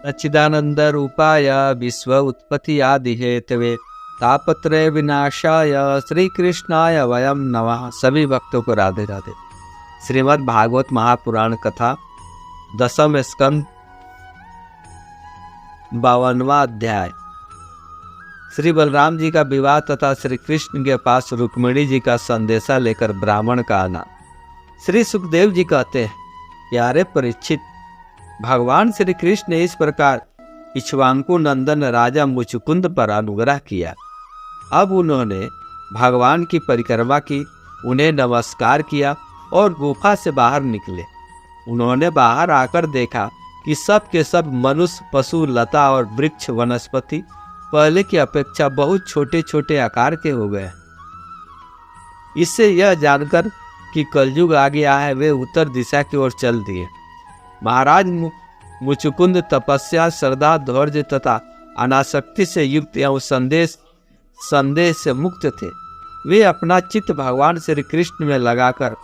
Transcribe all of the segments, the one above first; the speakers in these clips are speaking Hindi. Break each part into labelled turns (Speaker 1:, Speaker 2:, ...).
Speaker 1: सच्चिदानंद रूपाय विश्व उत्पत्ति आदि हेतवे तापत्रय विनाशाय श्री कृष्णाय वयम नमः। सभी भक्तों को राधे राधे। श्रीमद् भागवत महापुराण कथा 10वें स्कंद 52वां अध्याय। श्री बलराम जी का विवाह तथा श्री कृष्ण के पास रुक्मिणी जी का संदेशा लेकर ब्राह्मण का आना। श्री सुखदेव जी कहते हैं, प्यारे परीक्षित, भगवान श्री कृष्ण ने इस प्रकार इक्ष्वाकु नंदन राजा मुचुकुंद पर अनुग्रह किया। अब उन्होंने भगवान की परिक्रमा की, उन्हें नमस्कार किया और गुफा से बाहर निकले। उन्होंने बाहर आकर देखा कि सब के सब मनुष्य, पशु, लता और वृक्ष वनस्पति पहले की अपेक्षा बहुत छोटे छोटे आकार के हो गए। इससे यह जानकर कि कलयुग आ गया है, वे उत्तर दिशा की ओर चल दिए। महाराज मुचुकुंद तपस्या, श्रद्धा, धैर्य तथा अनासक्ति से युक्त एवं संदेह से मुक्त थे। वे अपना चित्त भगवान श्री कृष्ण में लगाकर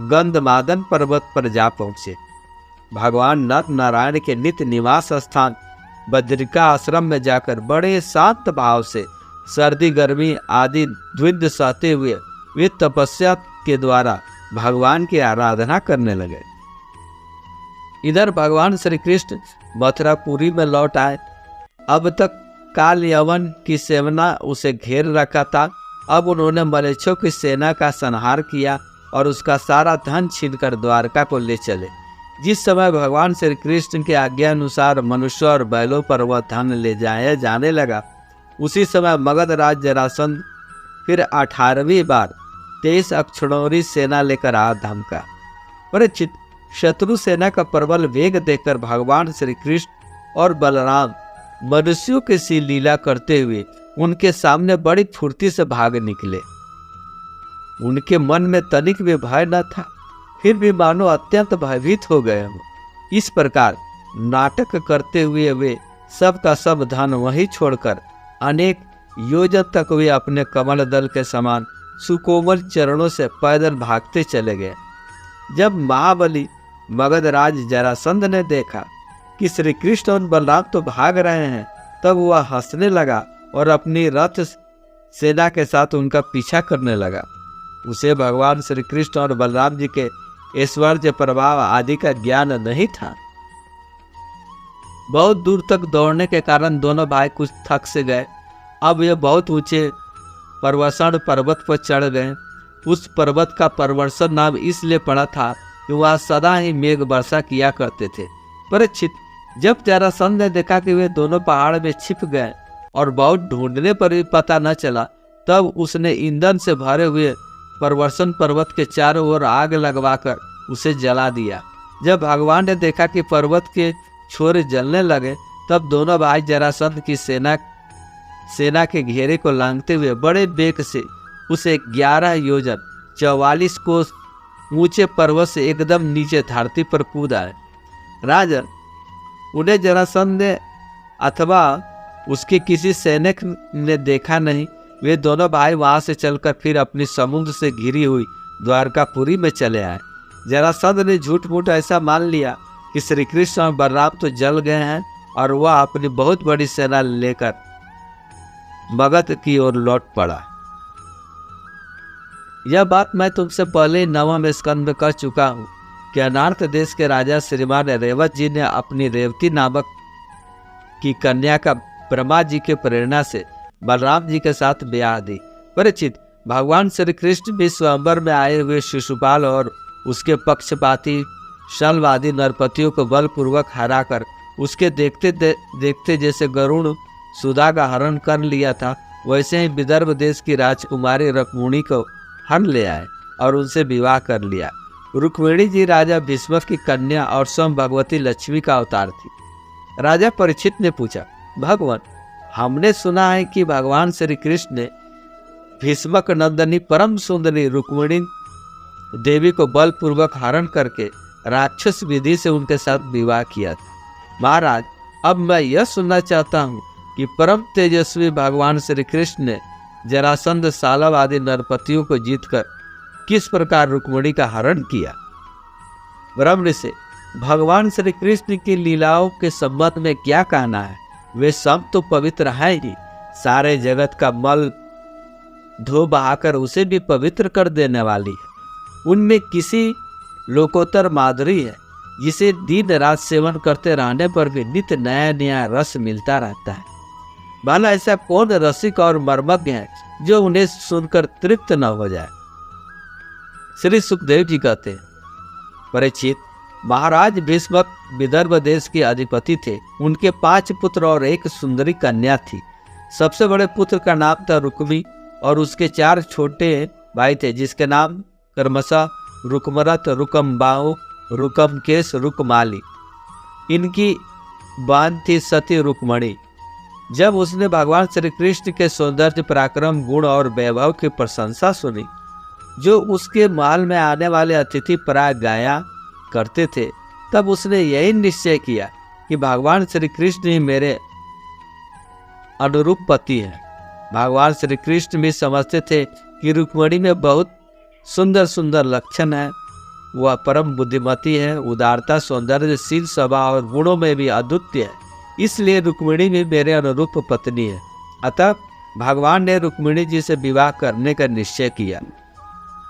Speaker 1: गंधमादन पर्वत पर जा पहुँचे। भगवान नर नारायण के नित्य निवास स्थान बद्रिका आश्रम में जाकर बड़े शांत भाव से सर्दी गर्मी आदि द्विंद सहते हुए वे तपस्या के द्वारा भगवान की आराधना करने लगे। इधर भगवान श्री कृष्ण मथुरापुरी में लौट आए। अब तक काल यवन की सेना उसे घेर रखा था। अब उन्होंने मलेच्छों की सेना का संहार किया और उसका सारा धन छीनकर द्वारका को ले चले। जिस समय भगवान श्री कृष्ण के आज्ञा अनुसार मनुष्य और बैलों पर वह धन ले जाने लगा, उसी समय मगध राज जरासंध फिर 18वीं बार 23 अक्षौणी सेना लेकर आ धमका। परीक्षित, शत्रु सेना का प्रबल वेग देखकर भगवान श्री कृष्ण और बलराम मनुष्यों के सी लीला करते हुए उनके सामने बड़ी फुर्ती से भाग निकले। उनके मन में तनिक भी भय न था, फिर भी मानो अत्यंत भयभीत हो गए हो। इस प्रकार नाटक करते हुए वे सब का सब धन वहीं छोड़कर अनेक योजन तक वे अपने कमल दल के समान सुकोमल चरणों से पैदल भागते चले गए। जब महाबली मगध राज जरासंध ने देखा कि श्री कृष्ण और बलराम तो भाग रहे हैं, तब वह हंसने लगा और अपनी रथ सेना के साथ उनका पीछा करने लगा। उसे भगवान श्री कृष्ण और बलराम जी के ऐश्वर्य प्रभाव आदि का ज्ञान नहीं था। बहुत दूर तक दौड़ने के कारण दोनों भाई कुछ थक से गए। अब ये बहुत ऊंचे पर्वतन पर्वत पर चढ़ गए। उस पर्वत का पर्वतन नाम इसलिए पड़ा था कि वहाँ सदा ही मेघ वर्षा किया करते थे। परीक्षित, जब जरासंध ने देखा कि वे दोनों पहाड़ में छिप गए और बहुत ढूंढने पर भी पता न चला, तब उसने ईंधन से भरे हुए पर्वतन पर्वत के चारों ओर आग लगवाकर उसे जला दिया। जब भगवान ने देखा कि पर्वत के छोरे जलने लगे, तब दोनों भाई जरासंध की सेना के घेरे को लांघते हुए बड़े वेग से उसे 11 योजन 44 कोस ऊंचे पर्वत से एकदम नीचे धरती पर कूद आए। राजन, उन्हें जरासंध ने अथवा उसके किसी सैनिक ने देखा नहीं। वे दोनों भाई वहां से चलकर फिर अपनी समुद्र से घिरी हुई द्वारकापुरी में चले आए। जरासंध ने झूठ मूठ ऐसा मान लिया कि श्री कृष्ण और बलराम तो जल गए हैं और वह अपनी बहुत बड़ी सेना लेकर मगध की ओर लौट पड़ा। यह बात मैं तुमसे पहले 9वें स्कंद में कह चुका हूँ कि अनार्थ देश के राजा श्रीमान रेवत जी ने अपनी रेवती नामक की कन्या का ब्रह्मा जी के प्रेरणा से बलराम जी के साथ ब्याह दी। परीक्षित, भगवान श्री कृष्ण भी स्वयंवर में आए हुए शिशुपाल और उसके पक्षपाती शल्वादी नरपतियों को बलपूर्वक हराकर उसके देखते जैसे गरुण सुधा का हरण कर लिया था, वैसे ही विदर्भ देश की राजकुमारी रुक्मिणी को हर ले आए और उनसे विवाह कर लिया। रुक्मिणी जी राजा भीष्म की कन्या और स्वयं भगवती लक्ष्मी का अवतार थी। राजा परीक्षित ने पूछा, भगवान, हमने सुना है कि भगवान श्री कृष्ण ने भीष्मक नंदनी परम सुंदरी रुक्मिणी देवी को बलपूर्वक हरण करके राक्षस विधि से उनके साथ विवाह किया था। महाराज, अब मैं यह सुनना चाहता हूँ कि परम तेजस्वी भगवान श्री कृष्ण ने जरासंध सालव आदि नरपतियों को जीतकर किस प्रकार रुक्मिणी का हरण किया। ब्रह्म से भगवान श्री कृष्ण की लीलाओं के संबंध में क्या कहना है? वे सब तो पवित्र है ही, सारे जगत का मल धो बहाकर उसे भी पवित्र कर देने वाली है। उनमें किसी लोकोत्तर माधुरी है जिसे दिन रात सेवन करते रहने पर भी नित्य नया नया रस मिलता रहता है। भला ऐसा कौन रसिक और मर्मज्ञ है जो उन्हें सुनकर तृप्त न हो जाए। श्री सुखदेव जी कहते हैं, परीक्षित, महाराज भीष्म विदर्भ देश के अधिपति थे। उनके 5 पुत्र और 1 सुंदरी कन्या थी। सबसे बड़े पुत्र का नाम था रुक्मी और उसके 4 छोटे भाई थे जिसके नाम क्रमशः रुकमरथ, रुकमबाहु, रुकमकेश, रुकमाली। इनकी बहन थी सती रुक्मणी। जब उसने भगवान श्री कृष्ण के सौंदर्य, पराक्रम, गुण और वैभव की प्रशंसा सुनी जो उसके महल में आने वाले अतिथि प्राय गाया करते थे, तब उसने यही निश्चय किया कि भगवान श्री कृष्ण ही मेरे अनुरूप पति है। भगवान श्री कृष्ण भी समझते थे कि रुक्मिणी में बहुत सुंदर सुंदर लक्षण है। वह परम बुद्धिमती है, उदारता, सौंदर्य, शील, स्वभाव और गुणों में भी अद्वितीय है, इसलिए रुक्मिणी भी मेरे अनुरूप पत्नी है। अतः भगवान ने रुक्मिणी जी से विवाह करने का निश्चय किया।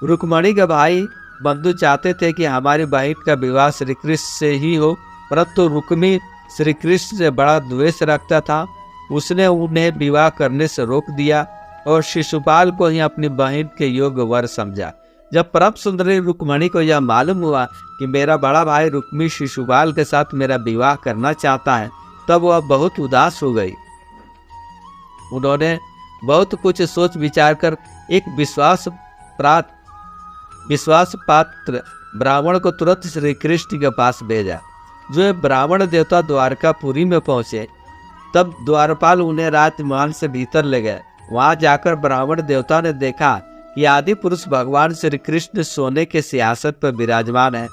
Speaker 1: रुक्मिणी के भाई बंधु चाहते थे कि हमारी बहन का विवाह श्री कृष्ण से ही हो, परंतु रुक्मी श्री कृष्ण से बड़ा द्वेष रखता था। उसने उन्हें विवाह करने से रोक दिया और शिशुपाल को ही अपनी बहन के योग्य वर समझा। जब परम सुंदरी रुक्मिणी को यह मालूम हुआ कि मेरा बड़ा भाई रुक्मी शिशुपाल के साथ मेरा विवाह करना चाहता है, तब वह बहुत उदास हो गई। उन्होंने बहुत कुछ सोच विचार कर एक विश्वास पात्र ब्राह्मण को तुरंत श्री कृष्ण के पास भेजा। जो ब्राह्मण देवता द्वारकापुरी में पहुंचे, तब द्वारपाल उन्हें राजमहल से भीतर ले गए। वहां जाकर ब्राह्मण देवता ने देखा कि आदि पुरुष भगवान श्री कृष्ण सोने के सिंहासन पर विराजमान है।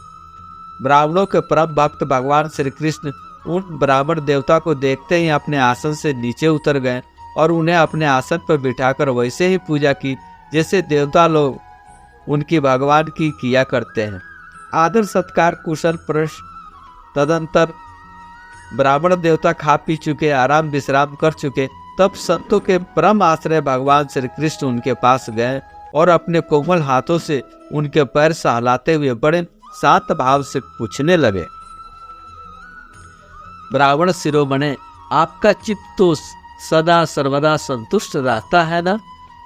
Speaker 1: ब्राह्मणों के परम भक्त भगवान श्री कृष्ण उन ब्राह्मण देवता को देखते ही अपने आसन से नीचे उतर गए और उन्हें अपने आसन पर बिठाकर वैसे ही पूजा की जैसे देवता लोग उनकी भगवान की किया करते हैं। आदर सत्कार, कुशल प्रश्न। तदंतर ब्राह्मण देवता खा पी चुके, आराम विश्राम कर चुके, तब संतों के परम आश्रय भगवान श्री कृष्ण उनके पास गए और अपने कोमल हाथों से उनके पैर सहलाते हुए बड़े शांत भाव से पूछने लगे, ब्राह्मण शिरोमणे, आपका चित्त तो सदा सर्वदा संतुष्ट रहता है ना?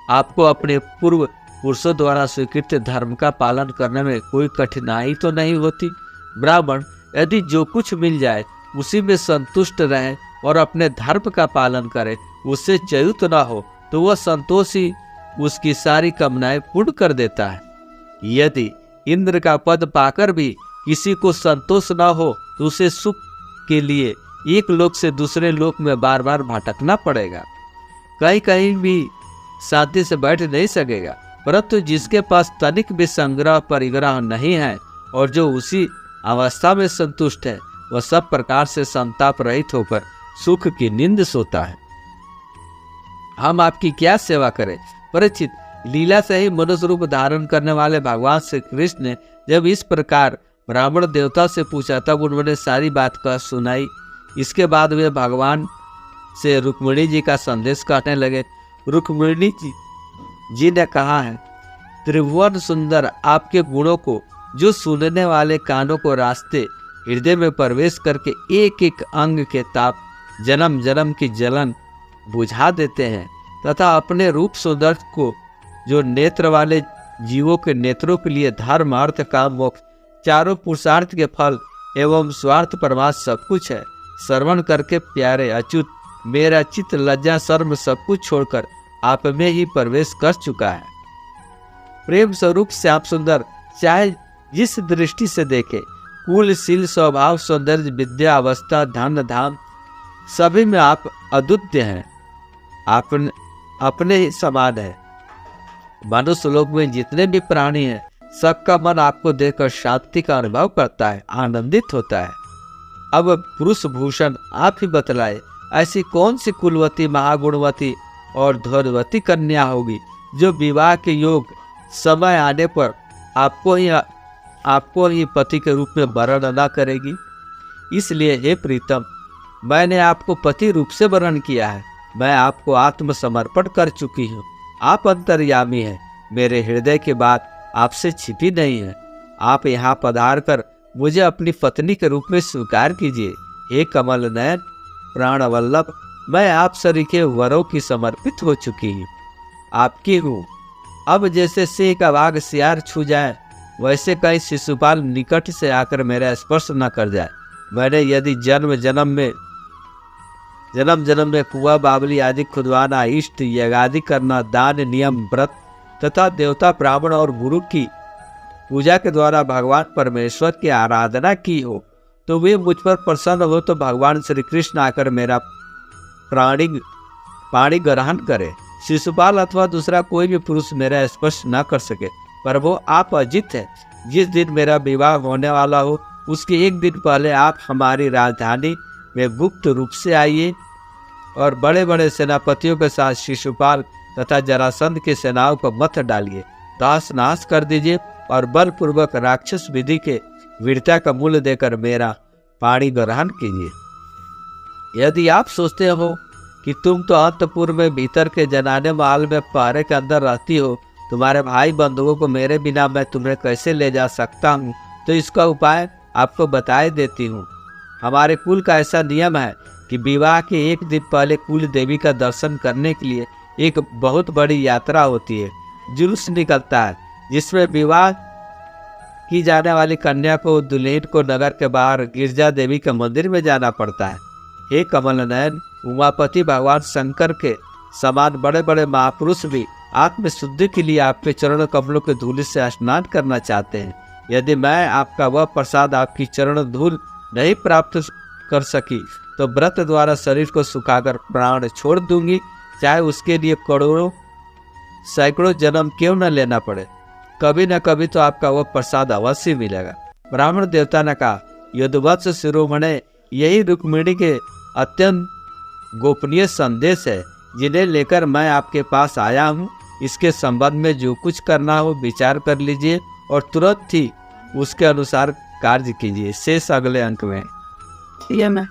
Speaker 1: आपको अपने पूर्व पुरुषों द्वारा स्वीकृत धर्म का पालन करने में कोई कठिनाई तो नहीं होती? ब्राह्मण यदि जो कुछ मिल जाए उसी में संतुष्ट रहे और अपने धर्म का पालन करे, उससे च्युत न हो, तो वह संतोष ही उसकी सारी कामनाएं पूर्ण कर देता है। यदि इंद्र का पद पाकर भी किसी को संतोष न हो, तो उसे सुख के लिए एक लोक से दूसरे लोक में बार बार भटकना पड़ेगा। कहीं कहीं भी शांति से बैठ नहीं सकेगा। परंतु जिसके पास तनिक भी संग्रह परिग्रह नहीं है और जो उसी अवस्था में संतुष्ट है, वह सब प्रकार से संताप रहित होकर सुख की नींद सोता है। हम आपकी क्या सेवा करें? परीक्षित, लीला से ही मनुष्य रूप धारण करने वाले भगवान श्री कृष्ण ने जब इस प्रकार ब्राह्मण देवता से पूछा, तब उन्होंने सारी बात कह सुनाई। इसके बाद वे भगवान से रुक्मिणी जी का संदेश कहने लगे। रुक्मिणी जी ने कहा है, त्रिभुवन सुंदर, आपके गुणों को जो सुनने वाले कानों को रास्ते हृदय में प्रवेश करके एक एक अंग के ताप, जन्म जन्म की जलन बुझा देते हैं, तथा अपने रूप सौंदर्य को जो नेत्र वाले जीवों के नेत्रों के लिए धर्म, अर्थ, काम, मोक्ष चारों पुरुषार्थ के फल एवं स्वार्थ परमार्थ सब कुछ है, श्रवण करके प्यारे अच्युत मेरा चित्त लज्जा शर्म सब कुछ छोड़कर आप में ही प्रवेश कर चुका है। प्रेम स्वरूप श्याम सुंदर, चाहे जिस दृष्टि से देखे, कुल, शील, स्वभाव, सौंदर्य, विद्या, अवस्था, धन, धाम सभी में आप अद्वितीय हैं, आप अपने ही समान है। मनुष्य लोक में जितने भी प्राणी हैं, सबका मन आपको देखकर शांति का अनुभव करता है, आनंदित होता है। अब पुरुष भूषण आप ही बतलाए, ऐसी कौन सी कुलवती, महागुणवती और धौर्यवती कन्या होगी जो विवाह के योग समय आने पर आपको ही आपको ही पति के रूप में वर्ण न करेगी। इसलिए हे प्रीतम, मैंने आपको पति रूप से वर्ण किया है। मैं आपको आत्मसमर्पण कर चुकी हूँ। आप अंतर्यामी हैं। मेरे हृदय की बात आपसे छिपी नहीं है। आप यहाँ पधार कर मुझे अपनी पत्नी के रूप में स्वीकार कीजिए। हे कमल नयन, प्राण वल्लभ, मैं आप सरीखे वरों की समर्पित हो चुकी हूँ, आपकी हूँ। अब जैसे सिंह का बाघ सियार छू जाए, वैसे कहीं शिशुपाल निकट से आकर मेरा स्पर्श न कर जाए। मैंने यदि जन्म जन्म में कुआं बावली आदि खुदवाना, इष्ट यज्ञादि करना, दान नियम व्रत तथा देवता ब्राह्मण और गुरु की पूजा के द्वारा भगवान परमेश्वर की आराधना की हो, तो वे मुझ पर प्रसन्न हो तो भगवान श्री कृष्ण आकर मेरा पाणी ग्रहण करे। शिशुपाल अथवा दूसरा कोई भी पुरुष मेरा स्पर्श न कर सके। पर वो आप अजित है। जिस दिन मेरा विवाह होने वाला हो, उसके एक दिन पहले आप हमारी राजधानी में गुप्त रूप से आइए और बड़े बड़े सेनापतियों के साथ शिशुपाल तथा जरासंध की सेनाओं को मत डालिए, तहस नहस कर दीजिए और बलपूर्वक राक्षस विधि के वीरता का मूल्य देकर मेरा पाणी ग्रहण कीजिए। यदि आप सोचते हो कि तुम तो अंतपुर में भीतर के जनाने महल में पहरे के अंदर रहती हो, तुम्हारे भाई बंधुओं को मेरे बिना मैं तुम्हें कैसे ले जा सकता हूँ, तो इसका उपाय आपको बताए देती हूँ। हमारे कुल का ऐसा नियम है कि विवाह के एक दिन पहले कुल देवी का दर्शन करने के लिए एक बहुत बड़ी यात्रा होती है, जुलूस निकलता है, जिसमें विवाह की जाने वाली कन्या को, दुल्हन को नगर के बाहर गिरजा देवी के मंदिर में जाना पड़ता है। हे कमल नयन, उमापति भगवान शंकर के समान बड़े बड़े महापुरुष भी आत्मशुद्धि के लिए आपके चरण कमलों के धूल से स्नान करना चाहते हैं। यदि मैं आपका वह प्रसाद आपकी चरण धूल नहीं प्राप्त कर सकी, तो व्रत द्वारा शरीर को सुखाकर प्राण छोड़ दूंगी, चाहे उसके लिए करोड़ों सैकड़ों जन्म क्यों न लेना पड़े। कभी न कभी तो आपका वह प्रसाद अवश्य मिलेगा। ब्राह्मण देवता ने कहा, यदुवत्स शिरोमणे, यही रुक्मिणी के अत्यंत गोपनीय संदेश है, जिन्हें लेकर मैं आपके पास आया हूँ। इसके संबंध में जो कुछ करना हो विचार कर लीजिए और तुरंत ही उसके अनुसार कार्य कीजिए। शेष अगले अंक में।
Speaker 2: ये मैं